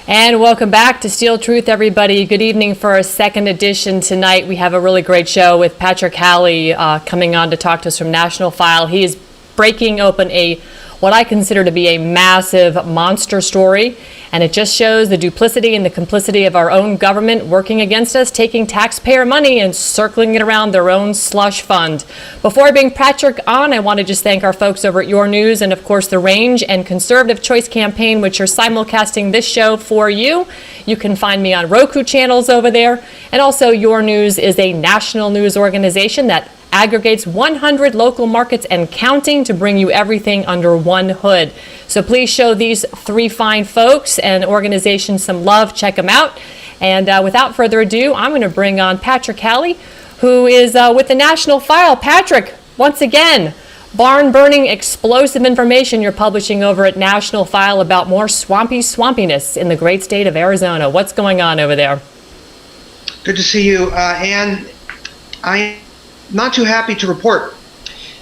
And welcome back to Steel Truth, everybody. Good evening for our second edition tonight. We have a really great show with Patrick Halley coming on to talk to us from National File. He is breaking open what I consider to be a massive monster story, and it just shows the duplicity and the complicity of our own government working against us, taking taxpayer money and circling it around their own slush fund. Before I bring Patrick on, I want to just thank our folks over at Your News and, of course, the Range and Conservative Choice Campaign, which are simulcasting this show for you. You can find me on Roku channels over there. And also, Your News is a national news organization that aggregates 100 local markets and counting to bring you everything under one hood. So please show these three fine folks and organizations some love. Check them out. And without further ado, I'm going to bring on Patrick Halley, who is with the National File. Patrick, once again, barn-burning explosive information you're publishing over at National File about more swampiness in the great state of Arizona. What's going on over there? Good to see you, Ann. I'm not too happy to report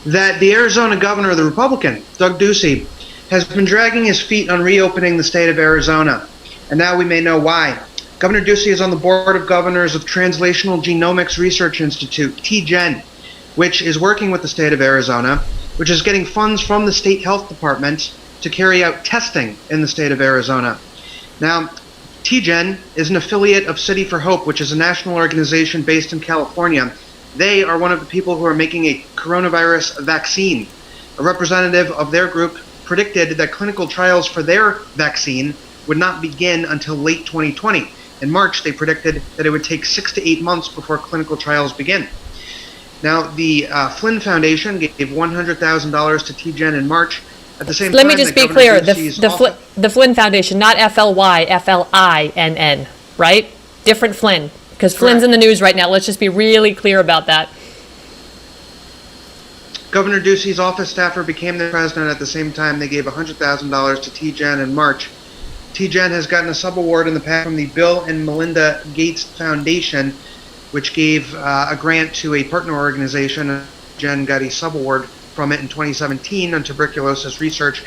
that the Arizona governor, the Republican, Doug Ducey, has been dragging his feet on reopening the state of Arizona. And now we may know why. Governor Ducey is on the board of governors of Translational Genomics Research Institute, TGen, which is working with the state of Arizona, which is getting funds from the state health department to carry out testing in the state of Arizona. Now, TGen is an affiliate of City for Hope, which is a national organization based in California. They are one of the people who are making a coronavirus vaccine. A representative of their group predicted that clinical trials for their vaccine would not begin until late 2020. In March, they predicted that it would take 6 to 8 months before clinical trials begin. Now, the Flynn Foundation gave $100,000 to TGen in March. At the same time, let me just be clear, the Flynn Foundation, not F-L-Y, F-L-I-N-N, right? Different Flynn. Because Flynn's in the news right now. Let's just be really clear about that. Governor Ducey's office staffer became the president at the same time. They gave $100,000 to TGen in March. TGen has gotten a subaward in the past from the Bill and Melinda Gates Foundation, which gave a grant to a partner organization. TGen got a subaward from it in 2017 on tuberculosis research.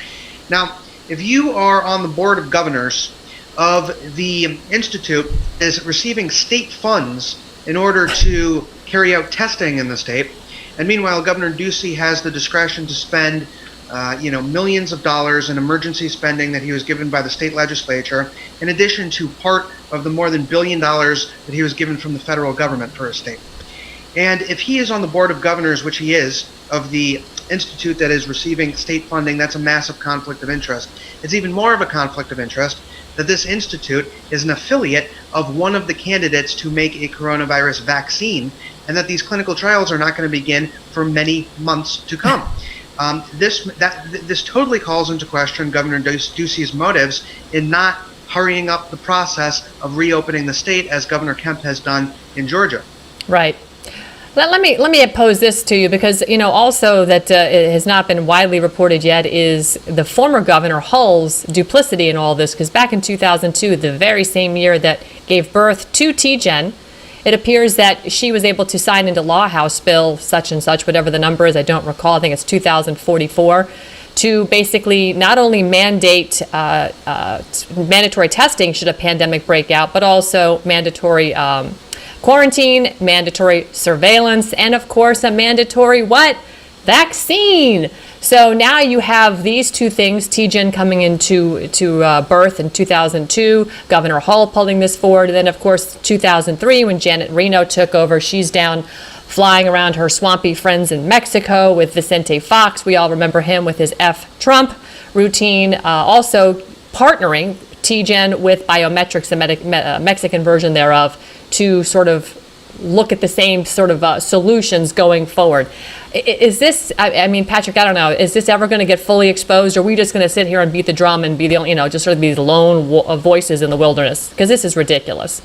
Now, if you are on the board of governors of the institute is receiving state funds in order to carry out testing in the state, and meanwhile Governor Ducey has the discretion to spend millions of dollars in emergency spending that he was given by the state legislature, in addition to part of the more than $1 billion that he was given from the federal government for his state. And if he is on the board of governors, which he is, of the institute that is receiving state funding, that's a massive conflict of interest. It's even more of a conflict of interest that this institute is an affiliate of one of the candidates to make a coronavirus vaccine, and that these clinical trials are not going to begin for many months to come. This totally calls into question Governor Ducey's motives in not hurrying up the process of reopening the state as Governor Kemp has done in Georgia. Right. Let me pose this to you, because also that it has not been widely reported yet is the former Governor Hull's duplicity in all this, because back in 2002, the very same year that gave birth to TGen, it appears that she was able to sign into law House Bill such and such, whatever the number is, I don't recall, I think it's 2044, to basically not only mandate mandatory testing should a pandemic break out, but also mandatory quarantine, mandatory surveillance, and of course a mandatory what? Vaccine. So now you have these two things, TGen coming into birth in 2002, Governor Hull pulling this forward, and then of course 2003 when Janet Reno took over, she's down flying around her swampy friends in Mexico with Vicente Fox. We all remember him with his F Trump routine, also partnering TGen with biometrics, the Mexican version thereof, to sort of look at the same sort of solutions going forward. Is this, I mean, Patrick, I don't know, is this ever going to get fully exposed, or are we just going to sit here and beat the drum and be the, just sort of these lone voices in the wilderness? Because this is ridiculous.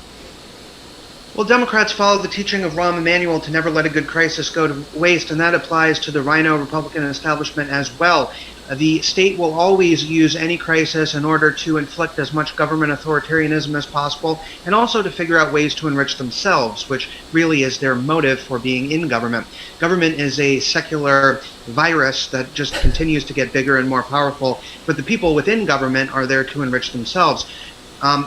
Well, Democrats follow the teaching of Rahm Emanuel to never let a good crisis go to waste, and that applies to the Rhino Republican establishment as well. The state will always use any crisis in order to inflict as much government authoritarianism as possible, and also to figure out ways to enrich themselves, which really is their motive for being in government. Government is a secular virus that just continues to get bigger and more powerful, but the people within government are there to enrich themselves.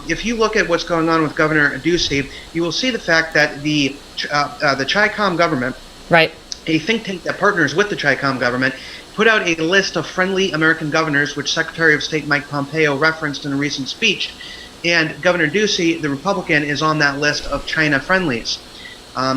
If you look at what's going on with Governor Ducey, you will see the fact that the Chi-Com government, Right. a think tank that partners with the Chi-Com government, put out a list of friendly American governors, which Secretary of State Mike Pompeo referenced in a recent speech. And Governor Ducey, the Republican, is on that list of China friendlies.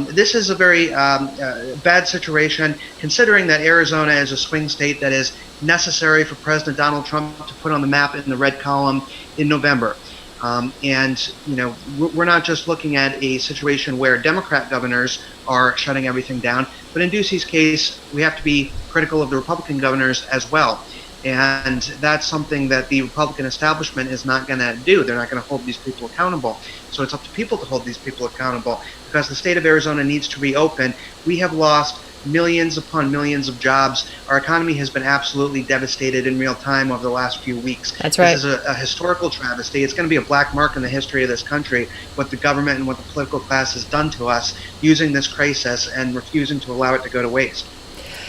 This is a very bad situation, considering that Arizona is a swing state that is necessary for President Donald Trump to put on the map in the red column in November. And, you know, we're not just looking at a situation where Democrat governors are shutting everything down, but in Ducey's case, we have to be critical of the Republican governors as well. And that's something that the Republican establishment is not going to do. They're not going to hold these people accountable. So it's up to people to hold these people accountable, because the state of Arizona needs to reopen. We have lost millions upon millions of jobs. Our economy has been absolutely devastated in real time over the last few weeks. That's right. This is a historical travesty. It's going to be a black mark in the history of this country, what the government and what the political class has done to us using this crisis and refusing to allow it to go to waste.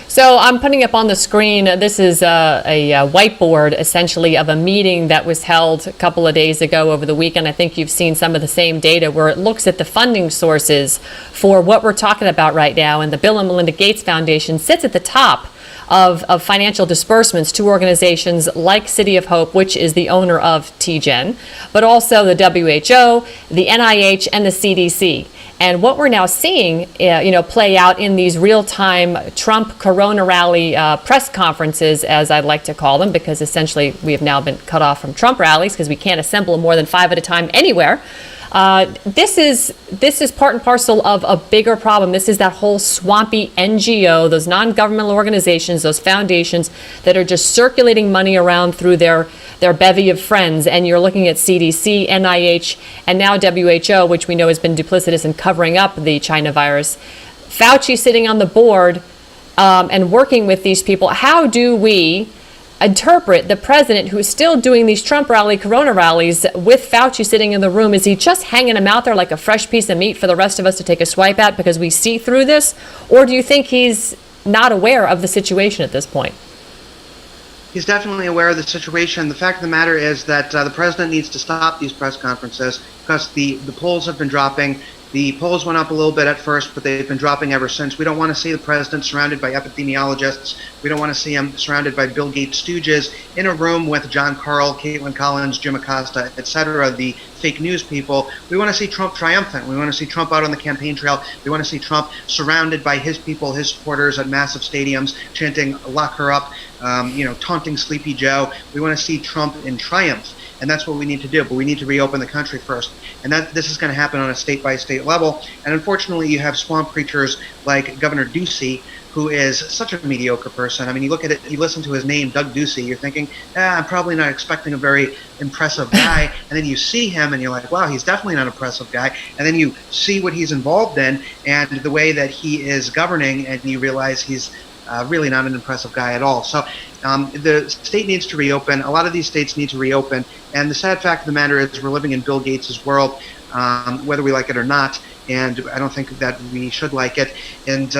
So I'm putting up on the screen, this is a whiteboard, essentially, of a meeting that was held a couple of days ago over the weekend. I think you've seen some of the same data where it looks at the funding sources for what we're talking about right now. And the Bill and Melinda Gates Foundation sits at the top of financial disbursements to organizations like City of Hope, which is the owner of TGen, but also the WHO, the NIH, and the CDC. And what we're now seeing, play out in these real-time Trump Corona rally press conferences, as I'd like to call them, because essentially we have now been cut off from Trump rallies because we can't assemble more than 5 at a time anywhere. This is part and parcel of a bigger problem. This is that whole swampy NGO, those non-governmental organizations, those foundations that are just circulating money around through their bevy of friends. And you're looking at CDC, NIH, and now WHO, which we know has been duplicitous in covering up the China virus. Fauci sitting on the board and working with these people. How do we interpret the president who is still doing these Trump rally, Corona rallies with Fauci sitting in the room? Is he just hanging him out there like a fresh piece of meat for the rest of us to take a swipe at because we see through this? Or do you think he's not aware of the situation at this point? He's definitely aware of the situation. The fact of the matter is that the president needs to stop these press conferences because the polls have been dropping. The polls went up a little bit at first, but they've been dropping ever since. We don't want to see the president surrounded by epidemiologists. We don't want to see him surrounded by Bill Gates stooges in a room with John Carl, Caitlin Collins, Jim Acosta, etc., the fake news people. We want to see Trump triumphant. We want to see Trump out on the campaign trail. We want to see Trump surrounded by his people, his supporters at massive stadiums, chanting, "Lock her up," taunting Sleepy Joe. We want to see Trump in triumph. And that's what we need to do. But we need to reopen the country first. And this is going to happen on a state-by-state level. And unfortunately, you have swamp creatures like Governor Ducey, who is such a mediocre person. I mean, you look at it, you listen to his name, Doug Ducey, you're thinking, I'm probably not expecting a very impressive guy. And then you see him and you're like, wow, he's definitely not an impressive guy. And then you see what he's involved in and the way that he is governing, and you realize he's really not an impressive guy at all. So the state needs to reopen. A lot of these states need to reopen. And the sad fact of the matter is we're living in Bill Gates' world, whether we like it or not. And I don't think that we should like it. And,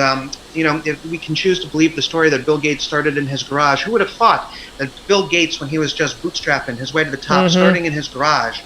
if we can choose to believe the story that Bill Gates started in his garage, who would have thought that Bill Gates, when he was just bootstrapping his way to the top, starting in his garage,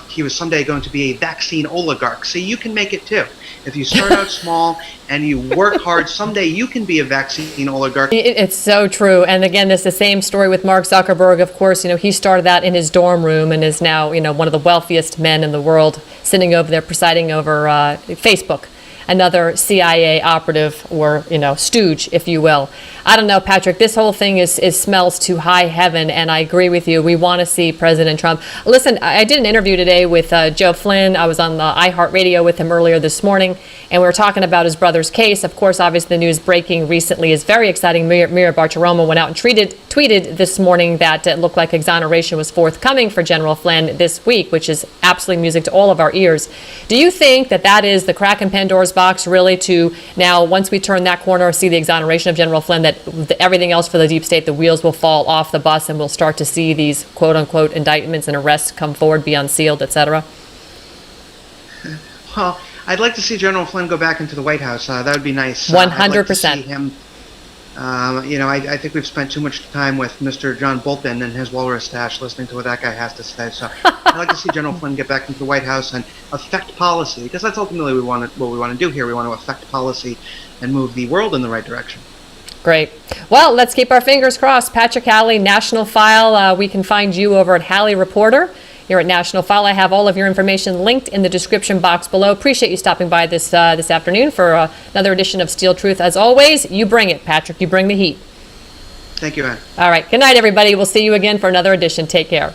he was someday going to be a vaccine oligarch. See, you can make it too. If you start out small and you work hard, someday you can be a vaccine oligarch. It's so true. And again, it's the same story with Mark Zuckerberg. Of course, he started out in his dorm room and is now, one of the wealthiest men in the world, sitting over there presiding over Facebook. Another CIA operative or, stooge, if you will. I don't know, Patrick, this whole thing smells to high heaven, and I agree with you. We want to see President Trump. Listen, I did an interview today with Joe Flynn. I was on the iHeartRadio with him earlier this morning, and we were talking about his brother's case. Of course, obviously, the news breaking recently is very exciting. Mira Bartiromo went out and tweeted this morning that it looked like exoneration was forthcoming for General Flynn this week, which is absolutely music to all of our ears. Do you think that is the crack in Pandora's box, really, to now, once we turn that corner, see the exoneration of General Flynn, that everything else for the deep state, the wheels will fall off the bus and we'll start to see these quote-unquote indictments and arrests come forward, be unsealed, etc.? Well, I'd like to see General Flynn go back into the White House. That would be nice. 100%. I'd like to see him I think we've spent too much time with Mr. John Bolton and his walrus stash listening to what that guy has to say. So I'd like to see General Flynn get back into the White House and affect policy, because that's ultimately what we want to do here. We want to affect policy and move the world in the right direction. Great. Well, let's keep our fingers crossed. Patrick Halley, National File. We can find you over at Halley Reporter here at National File. I have all of your information linked in the description box below. Appreciate you stopping by this afternoon for another edition of Steel Truth. As always, you bring it, Patrick. You bring the heat. Thank you, Ann. All right. Good night, everybody. We'll see you again for another edition. Take care.